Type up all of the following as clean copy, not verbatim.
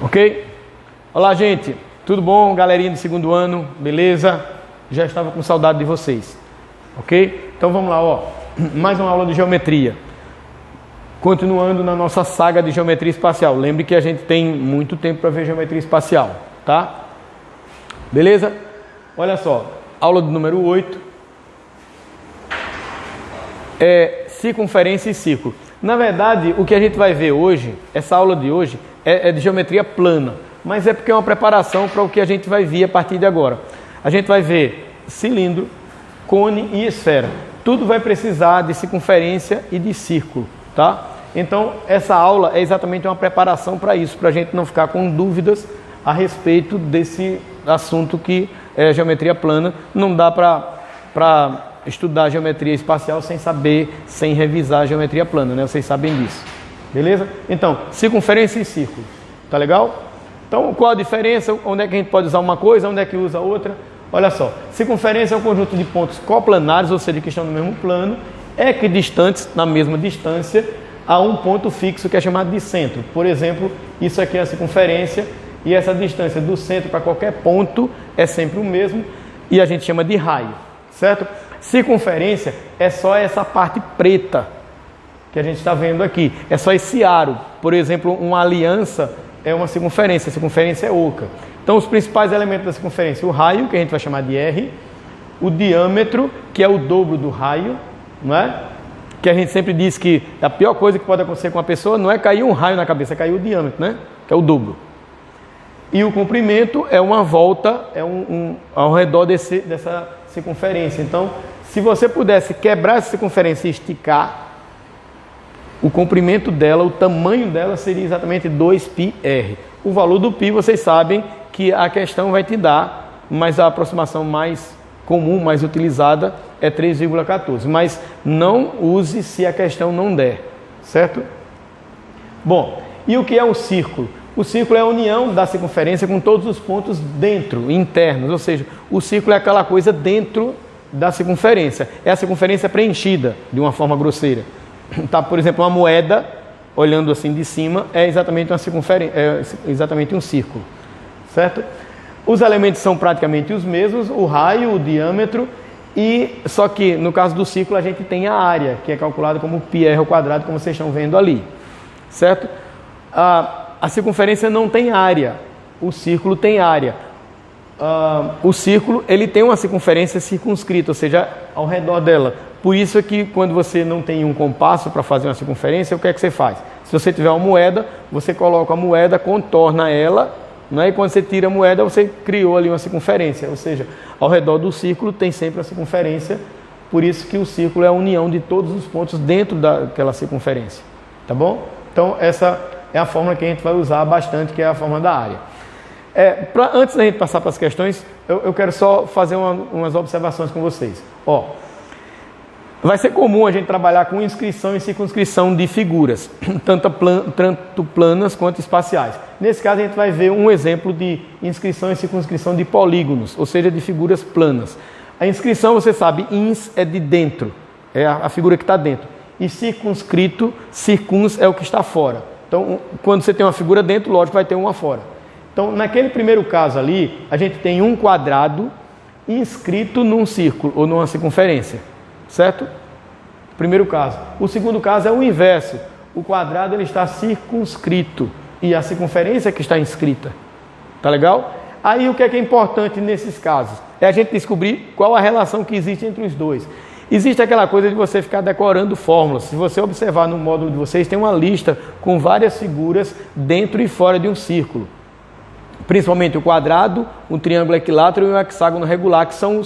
Ok? Olá, gente. Tudo bom? Galerinha do segundo ano, beleza? Já estava com saudade de vocês. Ok? Então vamos lá, ó. Mais uma aula de geometria. Continuando na nossa saga de geometria espacial. Lembre que a gente tem muito tempo para ver geometria espacial, tá? Beleza? Olha só. Aula do número 8. Circunferência e círculo. Na verdade, o que a gente vai ver hoje, essa aula de hoje, é de geometria plana, mas é porque é uma preparação para o que a gente vai ver a partir de agora. A gente vai ver cilindro, cone e esfera. Tudo vai precisar de circunferência e de círculo, tá? Então, essa aula é exatamente uma preparação para isso, para a gente não ficar com dúvidas a respeito desse assunto que é geometria plana. Não dá para estudar geometria espacial sem saber, sem revisar a geometria plana, né? Vocês sabem disso. Beleza? Então, circunferência e círculo. Tá legal? Então, qual a diferença? Onde é que a gente pode usar uma coisa? Onde é que usa outra? Olha só. Circunferência é um conjunto de pontos coplanares, ou seja, que estão no mesmo plano, equidistantes, na mesma distância, a um ponto fixo que é chamado de centro. Por exemplo, isso aqui é a circunferência e essa distância do centro para qualquer ponto é sempre o mesmo e a gente chama de raio, certo? Circunferência é só essa parte preta que a gente está vendo aqui. É só esse aro. Por exemplo, uma aliança é uma circunferência. A circunferência é oca. Então, os principais elementos da circunferência: o raio, que a gente vai chamar de R, o diâmetro, que é o dobro do raio, não é? Que a gente sempre diz que a pior coisa que pode acontecer com uma pessoa não é cair um raio na cabeça, é cair o diâmetro, né? Que é o dobro. E o comprimento é uma volta, ao redor dessa circunferência. Então, se você pudesse quebrar essa circunferência e esticar, o comprimento dela, o tamanho dela seria exatamente 2πr. O valor do π, vocês sabem que a questão vai te dar, mas a aproximação mais comum, mais utilizada, é 3,14. Mas não use se a questão não der, certo? Bom, e o que é um círculo? O círculo é a união da circunferência com todos os pontos dentro, internos, ou seja, o círculo é aquela coisa dentro da circunferência. É a circunferência preenchida de uma forma grosseira. Tá, por exemplo, uma moeda, olhando assim de cima, é exatamente uma circunferência, é exatamente um círculo, certo? Os elementos são praticamente os mesmos, o raio, o diâmetro, e só que no caso do círculo a gente tem a área, que é calculada como πr ao quadrado, como vocês estão vendo ali, certo? A circunferência não tem área, o círculo tem área. O círculo ele tem uma circunferência circunscrita, ou seja, ao redor dela. Por isso é que quando você não tem um compasso para fazer uma circunferência, o que é que você faz? Se você tiver uma moeda, você coloca a moeda, contorna ela, né? E quando você tira a moeda, você criou ali uma circunferência. Ou seja, ao redor do círculo tem sempre a circunferência. Por isso que o círculo é a união de todos os pontos dentro daquela circunferência. Tá bom? Então essa é a fórmula que a gente vai usar bastante, que é a fórmula da área. Antes da gente passar para as questões, eu quero só fazer umas observações com vocês. Ó, vai ser comum a gente trabalhar com inscrição e circunscrição de figuras, tanto planas quanto espaciais. Nesse caso, a gente vai ver um exemplo de inscrição e circunscrição de polígonos, ou seja, de figuras planas. A inscrição, você sabe, ins é de dentro, é a figura que está dentro. E circunscrito, circuns é o que está fora. Então, quando você tem uma figura dentro, lógico, vai ter uma fora. Então, naquele primeiro caso ali, a gente tem um quadrado inscrito num círculo ou numa circunferência, certo? Primeiro caso. O segundo caso é o inverso. O quadrado ele está circunscrito e a circunferência que está inscrita. Tá legal? Aí o que é importante nesses casos? É a gente descobrir qual a relação que existe entre os dois. Existe aquela coisa de você ficar decorando fórmulas. Se você observar no módulo de vocês, tem uma lista com várias figuras dentro e fora de um círculo. Principalmente o quadrado, o triângulo equilátero e o hexágono regular, que são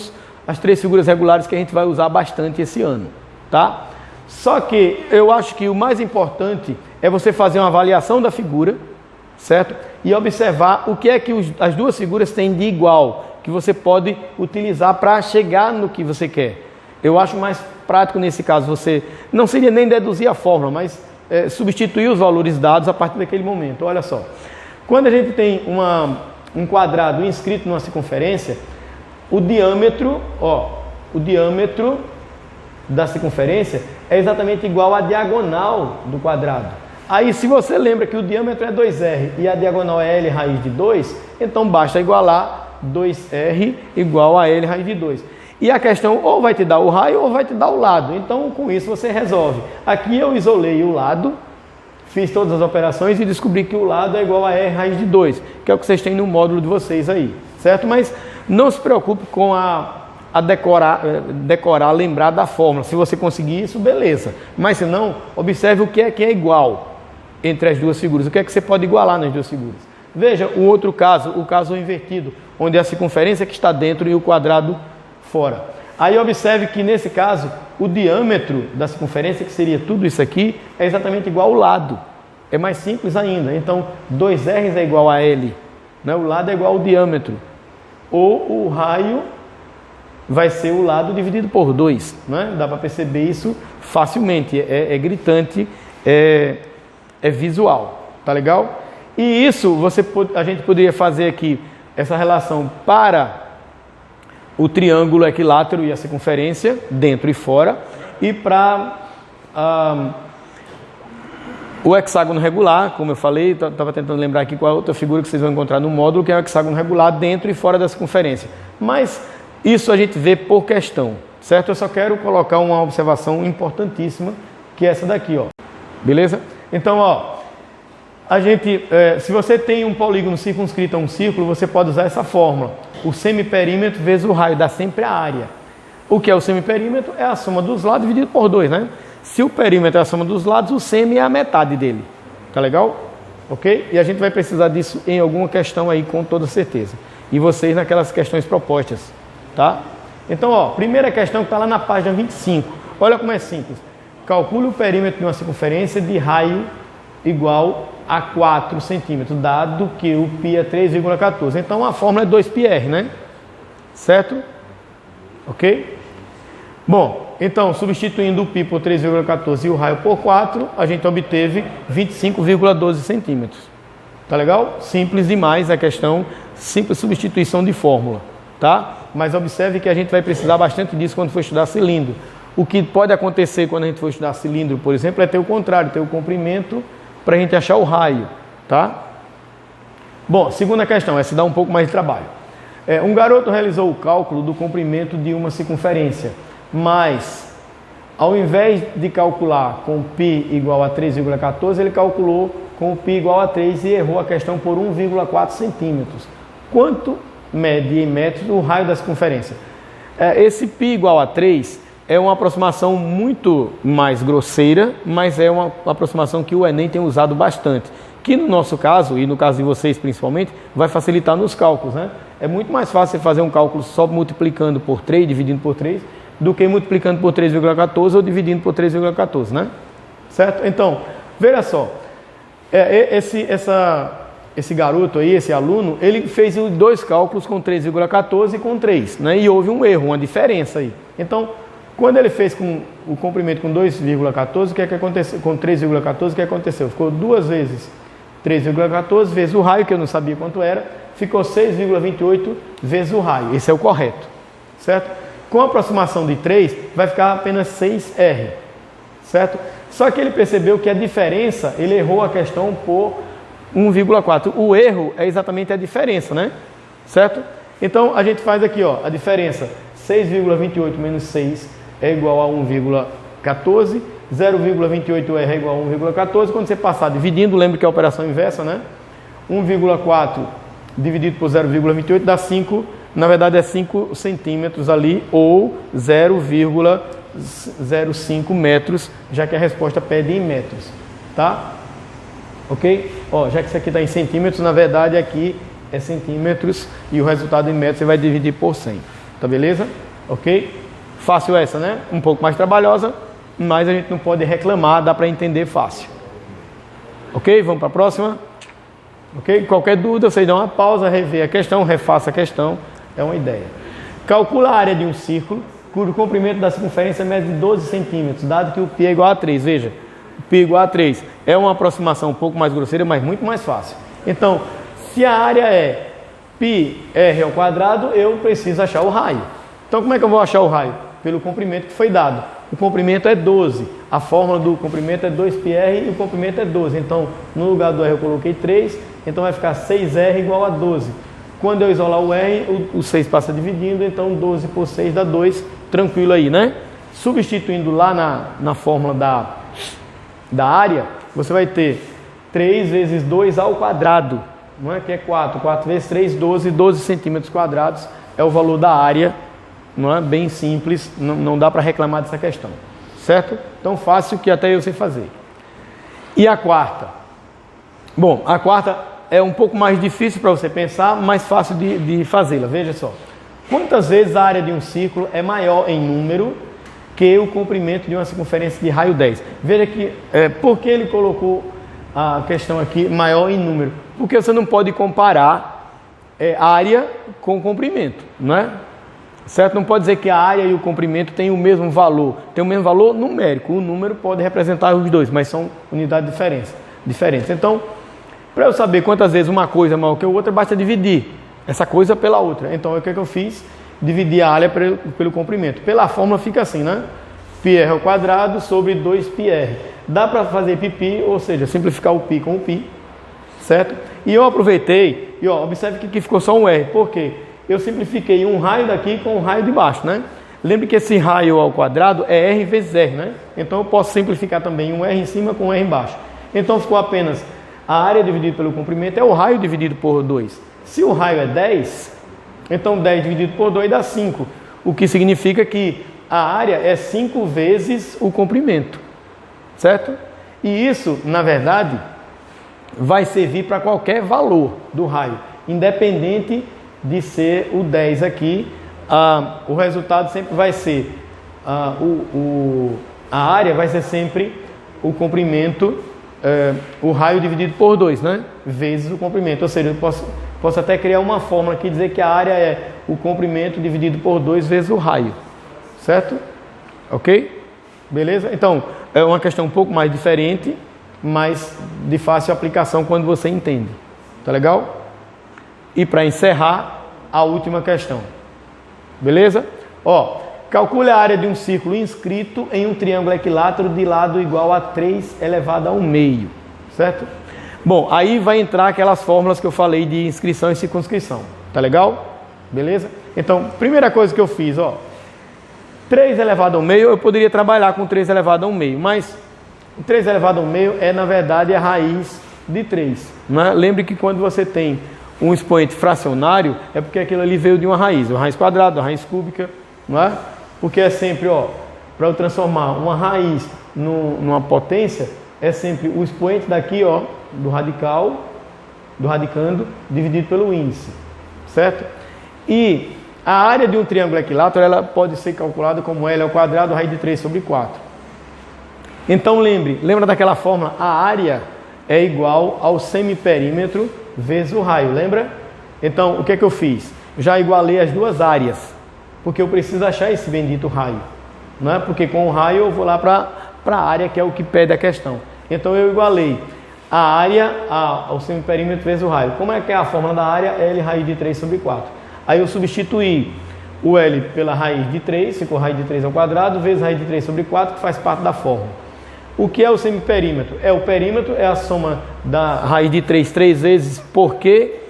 as três figuras regulares que a gente vai usar bastante esse ano, tá? Só que eu acho que o mais importante é você fazer uma avaliação da figura, certo? E observar o que é que as duas figuras têm de igual, que você pode utilizar para chegar no que você quer. Eu acho mais prático nesse caso você, não seria nem deduzir a fórmula, mas substituir os valores dados a partir daquele momento. Olha só. Quando a gente tem um quadrado inscrito numa circunferência, o diâmetro da circunferência é exatamente igual à diagonal do quadrado. Aí, se você lembra que o diâmetro é 2R e a diagonal é L raiz de 2, então basta igualar 2R igual a L raiz de 2. E a questão ou vai te dar o raio ou vai te dar o lado. Então, com isso você resolve. Aqui eu isolei o lado, fiz todas as operações e descobri que o lado é igual a R raiz de 2, que é o que vocês têm no módulo de vocês aí, certo? Mas não se preocupe com a decorar, lembrar da fórmula. Se você conseguir isso, beleza. Mas se não, observe o que é igual entre as duas figuras. O que é que você pode igualar nas duas figuras? Veja o outro caso, o caso invertido, onde a circunferência que está dentro e o quadrado fora. Aí observe que nesse caso, o diâmetro da circunferência, que seria tudo isso aqui, é exatamente igual ao lado. É mais simples ainda. Então, 2R é igual a L. Né? O lado é igual ao diâmetro. Ou o raio vai ser o lado dividido por 2. Né? Dá para perceber isso facilmente. É gritante, é visual. Tá legal? E isso a gente poderia fazer aqui essa relação para o triângulo equilátero e a circunferência, dentro e fora, e para o hexágono regular, como eu falei, estava tentando lembrar aqui qual é a outra figura que vocês vão encontrar no módulo, que é o hexágono regular dentro e fora da circunferência. Mas isso a gente vê por questão, certo? Eu só quero colocar uma observação importantíssima, que é essa daqui, ó. Beleza? Então, ó, se você tem um polígono circunscrito a um círculo, você pode usar essa fórmula. O semiperímetro vezes o raio dá sempre a área. O que é o semiperímetro? É a soma dos lados dividido por 2, né? Se o perímetro é a soma dos lados, o semi é a metade dele. Tá legal? Ok? E a gente vai precisar disso em alguma questão aí, com toda certeza. E vocês naquelas questões propostas, tá? Então, ó, primeira questão que está lá na página 25. Olha como é simples. Calcule o perímetro de uma circunferência de raio igual a 4 centímetros, dado que o π é 3,14. Então, a fórmula é 2πr, né? Certo? Ok? Bom, então, substituindo o π por 3,14 e o raio por 4, a gente obteve 25,12 centímetros. Tá legal? Simples demais a questão, simples substituição de fórmula, tá? Mas observe que a gente vai precisar bastante disso quando for estudar cilindro. O que pode acontecer quando a gente for estudar cilindro, por exemplo, é ter o contrário, ter o comprimento para a gente achar o raio, tá? Bom, segunda questão, essa dá um pouco mais de trabalho. Um garoto realizou o cálculo do comprimento de uma circunferência, mas ao invés de calcular com π igual a 3,14, ele calculou com o π igual a 3 e errou a questão por 1,4 centímetros. Quanto mede em metros o raio da circunferência? Esse π igual a 3 é uma aproximação muito mais grosseira, mas é uma aproximação que o Enem tem usado bastante. Que no nosso caso, e no caso de vocês principalmente, vai facilitar nos cálculos, né? É muito mais fácil você fazer um cálculo só multiplicando por 3, dividindo por 3, do que multiplicando por 3,14 ou dividindo por 3,14, né? Certo? Então, veja só. Esse garoto aí, esse aluno, ele fez dois cálculos com 3,14 e com 3, né? E houve um erro, uma diferença aí. Então, quando ele fez com o comprimento com 2,14, o que é que aconteceu? Com 3,14, o que aconteceu? Ficou 2 vezes 3,14 vezes o raio, que eu não sabia quanto era, ficou 6,28 vezes o raio. Esse é o correto, certo? Com a aproximação de 3, vai ficar apenas 6R, certo? Só que ele percebeu que a diferença, ele errou a questão por 1,4. O erro é exatamente a diferença, né? Certo? Então, a gente faz aqui, ó, a diferença, 6,28 menos 6 é igual a 1,14, 0,28R é igual a 1,14. Quando você passar dividindo, lembra que é a operação inversa, né? 1,4 dividido por 0,28 dá 5, na verdade é 5 centímetros ali, ou 0,05 metros, já que a resposta pede em metros, tá? Ok? Ó, já que isso aqui está em centímetros, na verdade aqui é centímetros e o resultado em metros você vai dividir por 100, tá beleza? Ok? Fácil essa, né? Um pouco mais trabalhosa, mas a gente não pode reclamar, dá para entender fácil. Ok? Vamos para a próxima? Ok? Qualquer dúvida, vocês dão uma pausa, rever a questão, refaça a questão, é uma ideia. Calcula a área de um círculo, cujo comprimento da circunferência mede 12 centímetros, dado que o π é igual a 3. Veja, o π igual a 3 é uma aproximação um pouco mais grosseira, mas muito mais fácil. Então, se a área é πr ao quadrado, eu preciso achar o raio. Então, como é que eu vou achar o raio? Pelo comprimento que foi dado. o comprimento é 12. A fórmula do comprimento é 2πr e o comprimento é 12. Então, no lugar do r eu coloquei 3, então vai ficar 6r igual a 12. Quando eu isolar o r, o 6 passa dividindo, então 12 por 6 dá 2, tranquilo aí, né? Substituindo lá na fórmula da área, você vai ter 3 vezes 2 ao quadrado, não é? Que é 4. 4 vezes 3, 12. 12 centímetros quadrados é o valor da área, não é? Bem simples, não dá para reclamar dessa questão, certo? Tão fácil que até eu sei fazer. E a quarta? Bom, a quarta é um pouco mais difícil para você pensar, mais fácil de fazê-la. Veja só. Quantas vezes a área de um círculo é maior em número que o comprimento de uma circunferência de raio 10? Veja que, por que ele colocou a questão aqui maior em número? Porque você não pode comparar área com comprimento, não é? Certo? Não pode dizer que a área e o comprimento têm o mesmo valor. Tem o mesmo valor numérico. O número pode representar os dois, mas são unidades diferentes. Então, para eu saber quantas vezes uma coisa é maior que a outra, basta dividir essa coisa pela outra. Então, o que eu fiz? Dividi a área pelo comprimento. Pela fórmula fica assim, né? πr ao quadrado sobre 2πr. Dá para fazer pi, ou seja, simplificar o π com o π, certo? E eu aproveitei, e observe que aqui ficou só um r. Por quê? Eu simplifiquei um raio daqui com um raio de baixo, né? Lembre que esse raio ao quadrado é r vezes r, né? Então eu posso simplificar também um r em cima com um r embaixo. Então ficou apenas a área dividida pelo comprimento é o raio dividido por 2. Se o raio é 10, então 10 dividido por 2 dá 5. O que significa que a área é 5 vezes o comprimento, certo? E isso, na verdade, vai servir para qualquer valor do raio, independente de ser o 10 aqui. O resultado sempre vai ser, a área vai ser sempre o comprimento, o raio dividido por 2, né? Vezes o comprimento. Ou seja, eu posso até criar uma fórmula aqui e dizer que a área é o comprimento dividido por 2 vezes o raio, certo? Ok? Beleza? Então, é uma questão um pouco mais diferente, mas de fácil aplicação quando você entende. Tá legal? E para encerrar, a última questão. Beleza? Ó, calcule a área de um círculo inscrito em um triângulo equilátero de lado igual a 3 elevado ao meio. Certo? Bom, aí vai entrar aquelas fórmulas que eu falei de inscrição e circunscrição. Tá legal? Beleza? Então, primeira coisa que eu fiz, ó. 3 elevado ao meio, eu poderia trabalhar com 3 elevado ao meio, mas 3 elevado ao meio é, na verdade, a raiz de 3. Não é? Lembre que quando você tem um expoente fracionário, é porque aquilo ali veio de uma raiz quadrada, uma raiz cúbica, não é? Porque é sempre, ó, para eu transformar uma raiz numa potência, é sempre o expoente daqui, ó, do radicando, dividido pelo índice, certo? E a área de um triângulo equilátero, ela pode ser calculada como L ao quadrado, raiz de 3 sobre 4. Então lembra daquela fórmula? A área é igual ao semiperímetro vezes o raio, lembra? Então, o que é que eu fiz? Já igualei as duas áreas, porque eu preciso achar esse bendito raio, não é? Porque com o raio eu vou lá para a área, que é o que pede a questão. Então, eu igualei a área ao semiperímetro vezes o raio. Como é que é a fórmula da área? L raiz de 3 sobre 4. Aí eu substituí o L pela raiz de 3, ficou raiz de 3 ao quadrado, vezes raiz de 3 sobre 4, que faz parte da fórmula. O que é o semiperímetro? O perímetro é a soma da raiz de 3 vezes. Por quê?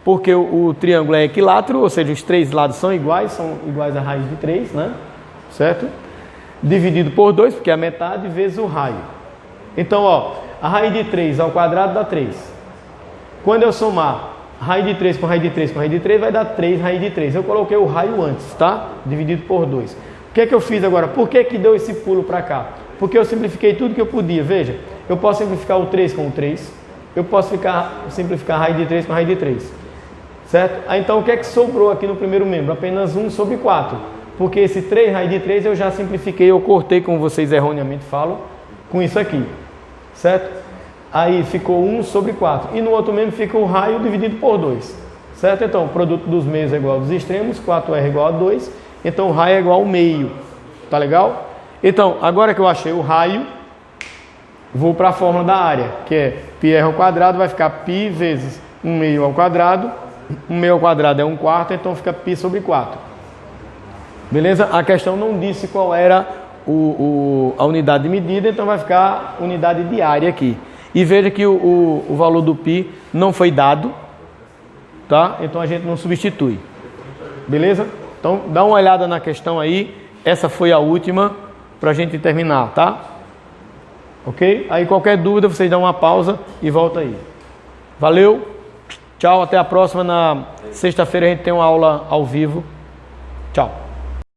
Porque o triângulo é equilátero, ou seja, os 3 lados são iguais à raiz de 3, né? Certo? Dividido por 2, porque é a metade, vezes o raio. Então, ó, a raiz de 3 ao quadrado dá 3. Quando eu somar raiz de 3 com raiz de 3 com raiz de 3, vai dar 3 raiz de 3. Eu coloquei o raio antes, tá? Dividido por 2. O que é que eu fiz agora? Por que deu esse pulo para cá? Porque eu simplifiquei tudo que eu podia. Veja, eu posso simplificar o 3 com o 3. Eu posso simplificar a raiz de 3 com a raiz de 3. Certo? Então, o que é que sobrou aqui no primeiro membro? Apenas 1 sobre 4. Porque esse 3 raiz de 3 eu já simplifiquei, eu cortei, como vocês erroneamente falam, com isso aqui. Certo? Aí ficou 1 sobre 4. E no outro membro fica o raio dividido por 2. Certo? Então, o produto dos meios é igual aos extremos. 4R é igual a 2. Então, o raio é igual ao meio. Tá legal? Então, agora que eu achei o raio, vou para a fórmula da área, que é πr ao quadrado, vai ficar π vezes 1 meio ao quadrado. 1 meio ao quadrado é 1/4, então fica π sobre 4. Beleza? A questão não disse qual era a unidade de medida, então vai ficar unidade diária aqui. E veja que o valor do π não foi dado, tá? Então a gente não substitui. Beleza? Então dá uma olhada na questão aí. Essa foi a última para a gente terminar, tá? Ok? Aí qualquer dúvida vocês dão uma pausa e volta aí. Valeu, tchau, até a próxima. Na sexta-feira a gente tem uma aula ao vivo. Tchau.